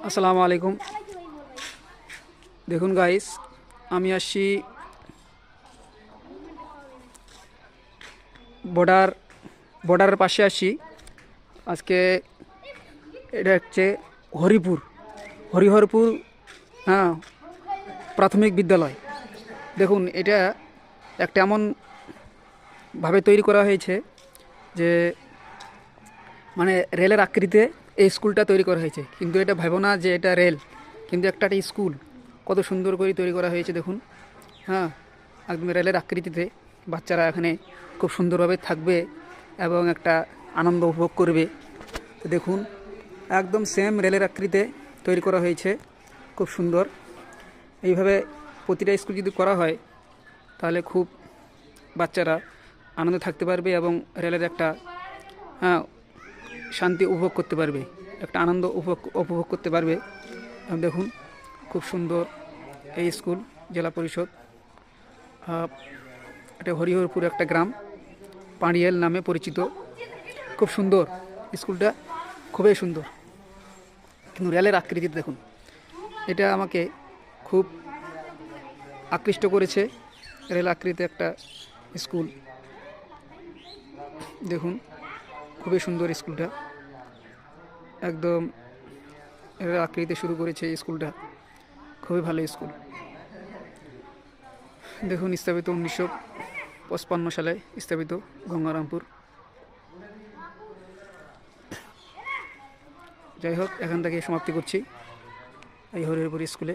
আসসালামু আলাইকুম। দেখুন গাইস, আমি আসছি বর্ডার বর্ডারের পাশে আসছি আজকে। এটা হচ্ছে হরিপুর হরিহরপুর, হ্যাঁ, প্রাথমিক বিদ্যালয়। দেখুন, এটা একটা এমনভাবে তৈরি করা হয়েছে যে মানে রেলের আকৃতিতে এই স্কুলটা তৈরি করা হয়েছে, কিন্তু এটা ভাবো না যে এটা রেল, কিন্তু একটা স্কুল। কত সুন্দর করে তৈরি করা হয়েছে দেখুন। হ্যাঁ, একদম রেলের আকৃতিতে বাচ্চারা এখানে খুব সুন্দরভাবে থাকবে এবং একটা আনন্দ উপভোগ করবে। তো দেখুন, একদম সেম রেলের আকৃতিতে তৈরি করা হয়েছে, খুব সুন্দর। এইভাবে প্রতিটা স্কুল যদি করা হয় তাহলে খুব বাচ্চারা আনন্দে থাকতে পারবে এবং রেলের একটা, হ্যাঁ, শান্তি উপভোগ করতে পারবে, একটা আনন্দ উপভোগ করতে পারবে। দেখুন, খুব সুন্দর এই স্কুল। জেলা পরিষদ, এটা হরিহরপুর একটা গ্রাম, পাঁড়িয়েল নামে পরিচিত। খুব সুন্দর স্কুলটা, খুবই সুন্দর, কিন্তু রেলের আকৃতিতে দেখুন। এটা আমাকে খুব আকৃষ্ট করেছে, রেল আকৃতিতে একটা স্কুল। দেখুন, খুবই সুন্দর স্কুলটা, একদম রেল আকৃতিতে শুরু করেছে এই স্কুলটা। খুবই ভালো স্কুল। দেখুন, স্থাপিত 1955 সালে স্থাপিত, গঙ্গারামপুর। যাই হোক, এখান থেকে সমাপ্তি করছি এই হরিহরপুর স্কুলে।